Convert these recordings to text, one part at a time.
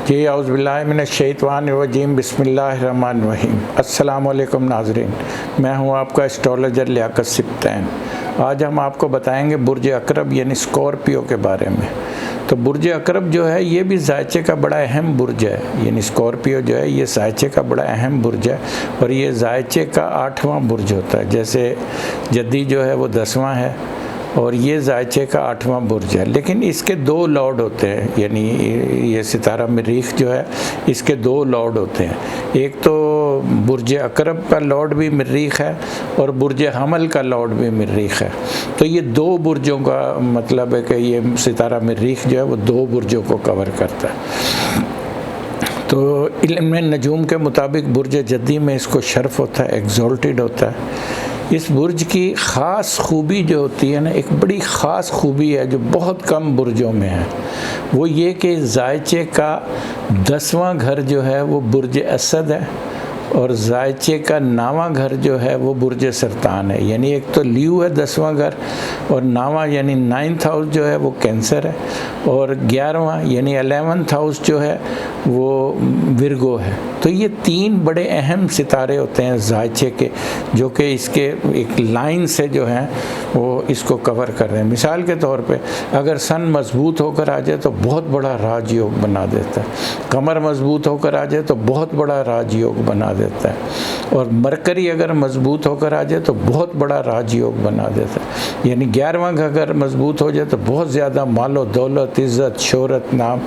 जी औज़ुबिल्लाहिमिनश्शैतानिर्रजीम बिस्मिल्लाहिर्रहमानिर्रहीम। अस्सलाम वालेकुम नाज़रीन, मैं हूं आपका एस्ट्रोलॉजर लियाकत सिब्तैन। आज हम आपको बताएंगे बुर्ज अकरब यानी स्कॉर्पियो के बारे में। तो बुर्ज अकरब जो है ये भी ज़ायचे का बड़ा अहम बुर्ज है, यानी स्कॉर्पियो जो है ये ज़ायचे का बड़ा अहम बुर्ज है और ये ज़ायचे का 8वां बुर्ज होता है। जैसे जद्दी जो है वो 10वां है और ये ज़ायचे का 8वां बुर्ज है, लेकिन इसके 2 लॉर्ड होते हैं। यानी ये सितारा मरीख जो है इसके 2 लॉर्ड होते हैं। एक तो बुर्ज अकरब का लॉर्ड भी मरीख है और बुर्ज हमल का लॉर्ड भी मरीख है। तो ये 2 बुर्जों का मतलब है कि ये सितारा मरीख जो है वो 2 बुर्जों को कवर करता है। तो इल्म नजूम के मुताबिक बुर्ज जद्दी में इसको शर्फ होता है, एग्जॉल्टेड होता है। इस बुर्ज की ख़ास खूबी जो होती है ना, एक बड़ी ख़ास खूबी है जो बहुत कम बुर्जों में है, वो ये कि ज़ायचे का 10वां घर जो है वो बुर्ज असद है और ज़ायचे का 9वां घर जो है वो बुर्ज सरतान है। यानी एक तो ल्यू है 10वां घर और 9वां यानी 9th हाउस जो है वो कैंसर है और 11वां यानी 11th हाउस जो है वो विर्गो है। तो ये 3 बड़े अहम सितारे होते हैं ज़ायचे के, जो कि इसके एक लाइन से जो हैं वो इसको कवर कर रहे हैं। मिसाल के तौर पे अगर सन मजबूत होकर आ जाए तो बहुत बड़ा राजयोग बना देता है, कमर मजबूत होकर आ जाए तो बहुत बड़ा राजयोग बना देता है और मरकरी अगर मजबूत होकर आ जाए तो बहुत बड़ा राजयोग बना देता है। यानी 11वां घर अगर मजबूत हो जाए तो बहुत ज़्यादा मालो दौलत, इज़्ज़त, शोहरत, नाम,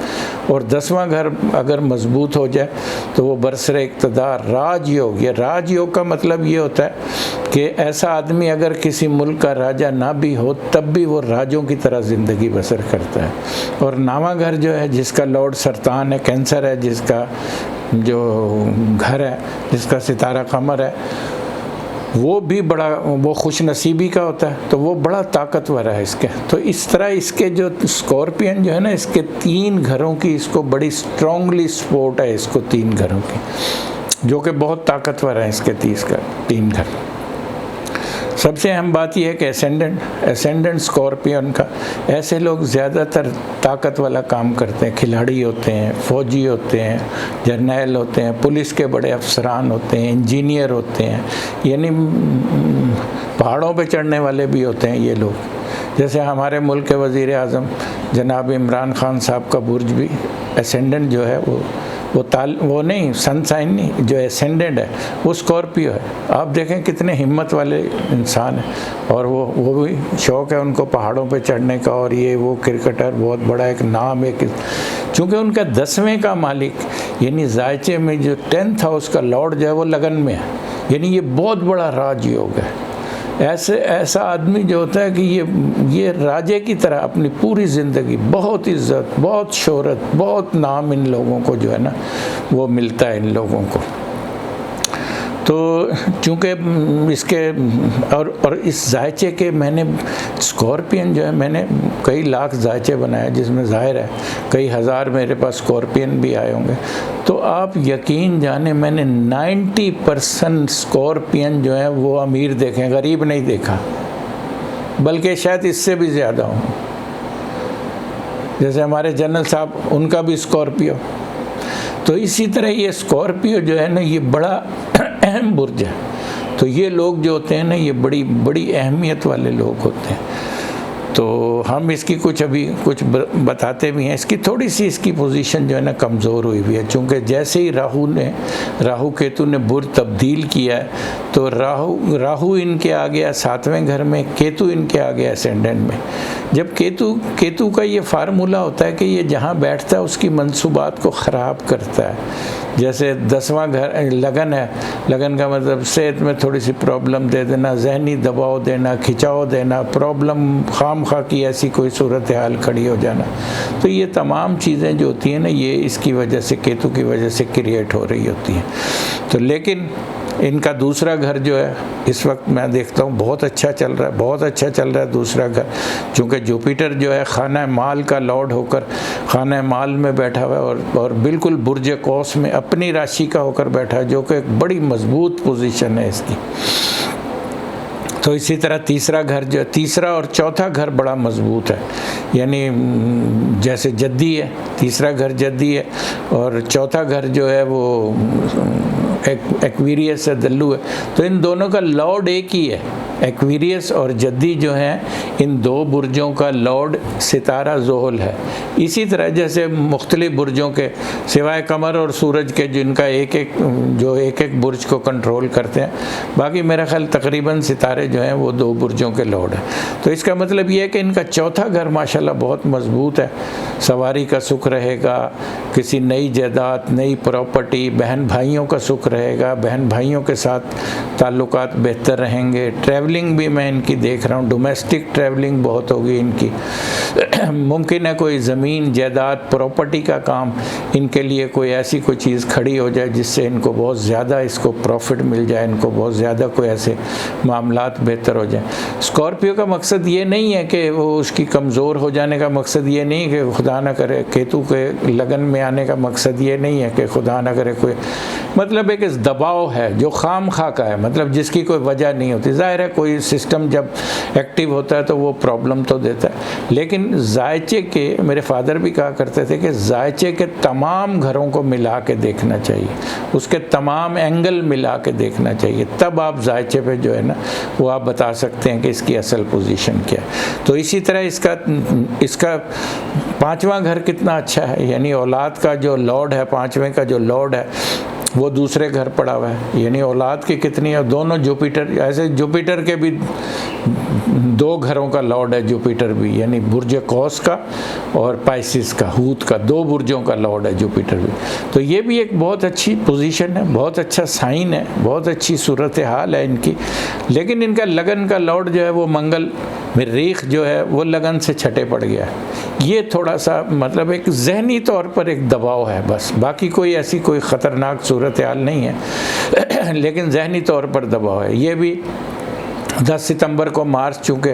और 10वां घर अगर मजबूत हो जाए तो वो बरसरे इक़्तिदार, राजयोग। ये राजयोग का मतलब ये होता है कि ऐसा आदमी अगर किसी मुल्क का राजा ना भी हो तब भी वो राजों की तरह ज़िंदगी बसर करता है। और 9वां घर जो है जिसका लॉर्ड सरतान है, कैंसर है, जिसका जो घर है, जिसका सितारा कमर है, वो भी बड़ा वो खुश नसीबी का होता है, तो वो बड़ा ताकतवर है इसके। तो इस तरह इसके जो स्कॉर्पियन जो है ना, इसके 3 घरों की इसको बड़ी स्ट्रॉन्गली सपोर्ट है, इसको 3 घरों की, जो कि बहुत ताकतवर है इसके 3 घर। सबसे अहम बात यह है कि एसेंडेंट स्कॉर्पियन का, ऐसे लोग ज़्यादातर ताकत वाला काम करते हैं। खिलाड़ी होते हैं, फौजी होते हैं, जर्नैल होते हैं, पुलिस के बड़े अफसरान होते हैं, इंजीनियर होते हैं, यानी पहाड़ों पे चढ़ने वाले भी होते हैं ये लोग। जैसे हमारे मुल्क के वज़ीर आज़म जनाब इमरान खान साहब का बुर्ज भी एसेंडेंट जो है वो नहीं, सन साइन नहीं, जो एसेंडेंट है वो स्कॉर्पियो है। आप देखें कितने हिम्मत वाले इंसान हैं और वो भी शौक़ है उनको पहाड़ों पे चढ़ने का, और ये वो क्रिकेटर बहुत बड़ा एक नाम है कि चूँकि उनका 10वें का मालिक यानी ज़ायचे में जो 10th हाउस का लॉर्ड जो है वो लगन में है, यानी ये बहुत बड़ा राजयोग है। ऐसा आदमी जो होता है कि ये राजे की तरह अपनी पूरी ज़िंदगी बहुत इज़्ज़त, बहुत शोहरत, बहुत नाम इन लोगों को जो है ना वो मिलता है इन लोगों को। तो चूँकि इसके और इस ज़ायचे के मैंने स्कॉर्पियन जो है मैंने कई लाख ज़ायचे बनाए, जिसमें ज़ाहिर है कई हज़ार मेरे पास स्कॉर्पियन भी आए होंगे। तो आप यकीन जाने मैंने 90% स्कॉर्पियन जो है वो अमीर देखे, गरीब नहीं देखा, बल्कि शायद इससे भी ज़्यादा हो। जैसे हमारे जनरल साहब, उनका भी स्कॉर्पियो। तो इसी तरह ये स्कॉर्पियो जो है ना ये बड़ा अहम बुर्ज है। तो ये लोग जो होते हैं ना ये बड़ी अहमियत वाले लोग होते हैं। तो हम इसकी कुछ बताते भी हैं। इसकी थोड़ी सी इसकी पोजीशन जो है ना कमज़ोर हुई हुई है, चूँकि जैसे ही राहु केतु ने बुर्ज तब्दील किया है तो राहु इनके आ गया 7वें घर में, केतु इनके आ गया एसेंडेंट में। जब केतु का ये फार्मूला होता है कि ये जहाँ बैठता है उसकी मंसूबात को ख़राब करता है। जैसे 10वां घर लगन है, लगन का मतलब सेहत में थोड़ी सी प्रॉब्लम दे देना, जहनी दबाव देना, खिंचाव देना, प्रॉब्लम खामखा की ऐसी कोई सूरत हाल खड़ी हो जाना। तो ये तमाम चीज़ें जो होती हैं ना ये इसकी वजह से, केतु की वजह से क्रिएट हो रही होती हैं। तो लेकिन इनका दूसरा घर जो है इस वक्त मैं देखता हूँ बहुत अच्छा चल रहा है दूसरा घर, क्योंकि जुपिटर जो है खाना माल का लॉर्ड होकर खाना माल में बैठा हुआ है और बिल्कुल बुर्ज कौस में अपनी राशि का होकर बैठा है, जो कि एक बड़ी मजबूत पोजीशन है इसकी। तो इसी तरह तीसरा और चौथा घर बड़ा मजबूत है, यानी जैसे जद्दी है, तीसरा घर जद्दी है और चौथा घर जो है वो एक्वेरियस है, दल्लू है। तो इन दोनों का लॉर्ड एक ही है। एक्वेरियस और जद्दी जो हैं, इन दो बुर्जों का लॉर्ड सितारा ज़ोहल है। इसी तरह जैसे मुख्तलिफ बुर्जों के सिवाय कमर और सूरज के, जिनका एक एक बुर्ज को कंट्रोल करते हैं, बाकी मेरा ख्याल तकरीबन सितारे जो हैं वो दो बुर्जों के लॉर्ड हैं। तो इसका मतलब ये है कि इनका चौथा घर माशाल्लाह बहुत मजबूत है। सवारी का सुख रहेगा, किसी नई जायदाद, नई प्रॉपर्टी, बहन भाइयों का सुख रहेगा, बहन भाइयों के साथ ताल्लुकात बेहतर रहेंगे। ट्रैवलिंग भी मैं इनकी देख रहा हूँ, डोमेस्टिक ट्रैवलिंग बहुत होगी इनकी। मुमकिन है कोई ज़मीन जायदाद प्रॉपर्टी का काम इनके लिए कोई ऐसी कोई चीज़ खड़ी हो जाए जिससे इनको बहुत ज़्यादा इसको प्रॉफिट मिल जाए, इनको बहुत ज़्यादा कोई ऐसे मामलात बेहतर हो जाए। स्कॉर्पियो का मकसद ये नहीं है कि वो उसकी कमज़ोर हो जाने का मकसद ये नहीं है कि खुदा ना करे, केतु के लगन में आने का मकसद ये नहीं है कि खुदा ना करे कोई, मतलब एक दबाव है जो खाम खा का है, मतलब जिसकी कोई वजह नहीं होती। ज़ाहिर है कोई सिस्टम जब एक्टिव होता है तो वो प्रॉब्लम तो देता है, लेकिन जायचे के, मेरे फादर भी कहा करते थे कि जायचे के तमाम घरों को मिला के देखना चाहिए, उसके तमाम एंगल मिला के देखना चाहिए, तब आप जायचे पे जो है ना वो आप बता सकते हैं कि इसकी असल पोजीशन क्या है। तो इसी तरह इसका पांचवा घर कितना अच्छा है, यानी औलाद का जो लॉर्ड है, पांचवें का जो लॉर्ड है वो दूसरे घर पड़ा हुआ है, यानी औलाद की कितनी है। दोनों जुपिटर, ऐसे जुपिटर के भी दो घरों का लॉर्ड है जुपिटर भी, यानी बुर्ज कौस का और पाइसिस का, हूत का, दो बुर्जों का लॉर्ड है जुपिटर भी। तो ये भी एक बहुत अच्छी पोजीशन है, बहुत अच्छा साइन है, बहुत अच्छी सूरत हाल है इनकी। लेकिन इनका लगन का लॉर्ड जो है वो मंगल, मरीख जो है वो लगन से छठे पड़ गया है। ये थोड़ा सा मतलब एक जहनी तौर पर एक दबाव है बस, बाकी कोई ऐसी कोई ख़तरनाक सूरत हाल नहीं है लेकिन जहनी तौर पर दबाव है। ये भी 10 सितंबर को मार्च चूँकि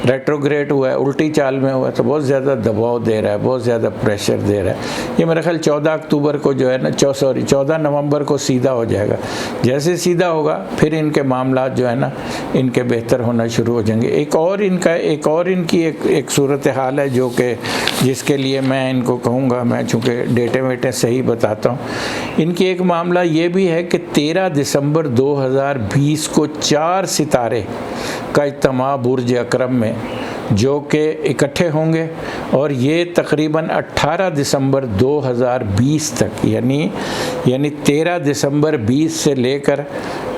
रेट्रोग्रेड हुआ है, उल्टी चाल में हुआ है, तो बहुत ज़्यादा दबाव दे रहा है, बहुत ज़्यादा प्रेशर दे रहा है। ये मेरा ख्याल 14 अक्टूबर को जो है ना 14 नवंबर को सीधा हो जाएगा। जैसे सीधा होगा फिर इनके मामला जो है ना इनके बेहतर होना शुरू हो जाएंगे। एक और इनकी एक सूरत हाल है जो कि जिसके लिए मैं इनको कहूँगा, मैं चूँकि डेटे वेटे सही बताता हूँ, इनकी एक मामला ये भी है कि 13 दिसंबर 2020 को 4 सितारे का इज्तिमा बुर्ज अकरम में जो कि इकट्ठे होंगे और ये तकरीबन 18 दिसंबर 2020 तक, यानी 13 दिसंबर 20 से लेकर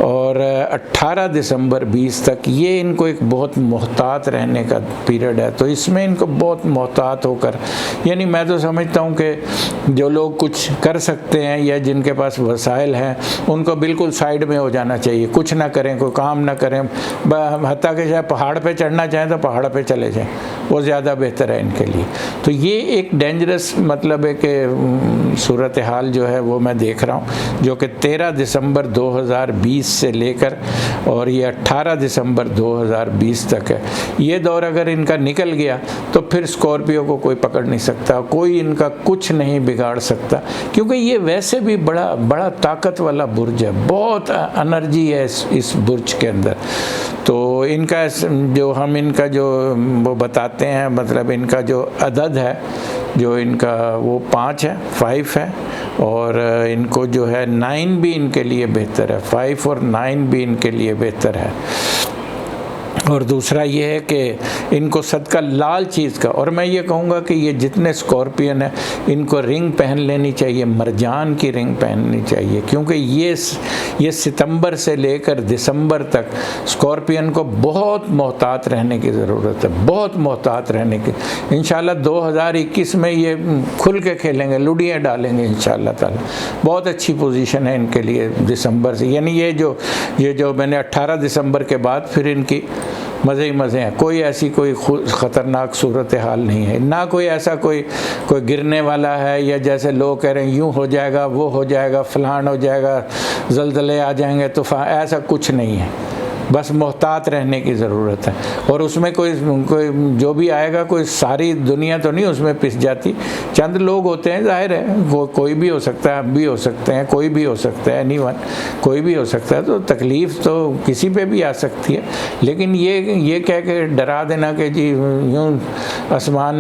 और 18 दिसंबर 20 तक ये इनको एक बहुत मोहतात रहने का पीरियड है। तो इसमें इनको बहुत मोहतात होकर, यानी मैं तो समझता हूँ कि जो लोग कुछ कर सकते हैं या जिनके पास वसाइल हैं उनको बिल्कुल साइड में हो जाना चाहिए, कुछ ना करें, कोई काम ना करें, हत्ता कि चाहे पहाड़ पे चढ़ना चाहें तो पहाड़ पे चले जाएं, वो ज़्यादा बेहतर है इनके लिए। तो ये एक डेंजरस मतलब है कि सूरत हाल जो है वो मैं देख रहा हूँ, जो कि 13 दिसंबर 2020 से लेकर और ये 18 दिसंबर 2020 तक है। ये दौर अगर इनका निकल गया तो फिर स्कॉर्पियो को कोई पकड़ नहीं सकता, कोई इनका कुछ नहीं बिगाड़ सकता, क्योंकि ये वैसे भी बड़ा ताकत वाला बुर्ज है, बहुत एनर्जी है इस बुर्ज के अंदर। तो इनका जो हम इनका जो वो बताते हैं, मतलब इनका जो अदद है जो इनका वो 5 है, 5 है, और इनको जो है 9 भी इनके लिए बेहतर है, 5 और 9 भी इनके लिए बेहतर है। और दूसरा ये है कि इनको सदका लाल चीज़ का, और मैं ये कहूँगा कि ये जितने स्कॉर्पियन हैं इनको रिंग पहन लेनी चाहिए, मरजान की रिंग पहननी चाहिए, क्योंकि ये सितंबर से लेकर दिसंबर तक स्कॉर्पियन को बहुत मोहतात रहने की ज़रूरत है, बहुत मोहतात रहने की। इंशाल्लाह 2021 में ये खुल के खेलेंगे, लुडियाँ डालेंगे इंशाल्लाह ताला। बहुत अच्छी पोजीशन है इनके लिए दिसंबर से, यानी ये जो मैंने 18 दिसंबर के बाद फिर इनकी मज़े ही मज़े हैं, कोई ऐसी कोई ख़तरनाक सूरत हाल नहीं है, ना कोई ऐसा कोई गिरने वाला है, या जैसे लोग कह रहे हैं यूँ हो जाएगा, वो हो जाएगा, फलान हो जाएगा, ज़लज़ले आ जाएंगे, तूफ़ान, ऐसा कुछ नहीं है। बस मोहतात रहने की ज़रूरत है। और उसमें कोई जो भी आएगा, कोई सारी दुनिया तो नहीं उसमें पिस जाती, चंद लोग होते हैं, जाहिर है कोई भी हो सकता है, हम भी हो सकते हैं, कोई भी हो सकता है, एनीवन कोई भी हो सकता है, तो तकलीफ़ तो किसी पे भी आ सकती है। लेकिन ये कह के डरा देना कि जी यूँ आसमान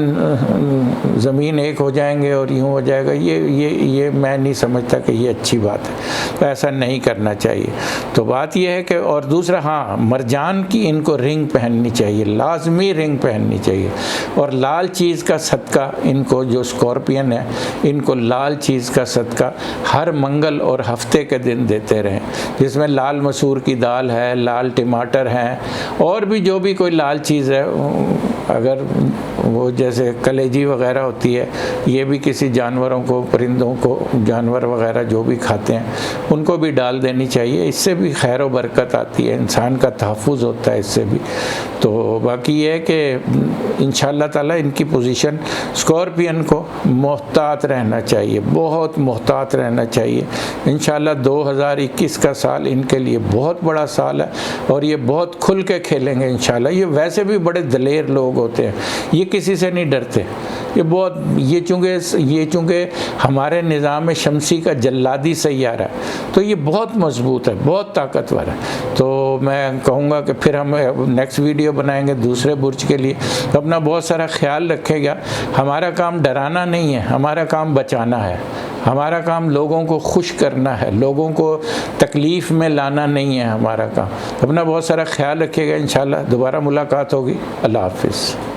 ज़मीन एक हो जाएंगे और यूँ हो जाएगा, ये मैं नहीं समझता कि ये अच्छी बात है। तो ऐसा नहीं करना चाहिए। तो बात यह है कि, और दूसरा, हाँ, मरजान की इनको रिंग पहननी चाहिए, लाजमी रिंग पहननी चाहिए। और लाल चीज़ का सदका इनको, जो स्कॉर्पियन है, इनको लाल चीज़ का सदका हर मंगल और हफ्ते के दिन देते रहें, जिसमें लाल मसूर की दाल है, लाल टमाटर हैं, और भी जो भी कोई लाल चीज़ है, अगर वो जैसे कलेजी वगैरह होती है, ये भी किसी जानवरों को, परिंदों को, जानवर वगैरह जो भी खाते हैं उनको भी डाल देनी चाहिए। इससे भी खैर व बरकत आती है, इंसान का तहफ़्फ़ुज़ होता है इससे भी। तो बाकी ये है कि इंशाअल्लाह ताला इनकी पोजीशन, स्कॉर्पियन को मोहतात रहना चाहिए, बहुत मोहतात रहना चाहिए। इंशाअल्लाह 2021 का साल इनके लिए बहुत बड़ा साल है और ये बहुत खुल के खेलेंगे इंशाअल्लाह। ये वैसे भी बड़े दलेर लोग होते हैं, ये किसी से नहीं डरते। ये चूँकि हमारे निज़ाम शमसी का जल्लादी सैयारा है, तो ये बहुत मजबूत है, बहुत ताकतवर है। तो मैं कहूँगा कि फिर हम नेक्स्ट वीडियो बनाएंगे दूसरे बुर्ज के लिए। तो अपना बहुत सारा ख्याल रखेगा। हमारा काम डराना नहीं है, हमारा काम बचाना है, हमारा काम लोगों को खुश करना है, लोगों को तकलीफ़ में लाना नहीं है हमारा काम। अपना बहुत सारा ख्याल रखिएगा। इंशाअल्लाह दोबारा मुलाकात होगी। अल्लाह हाफ़िज़।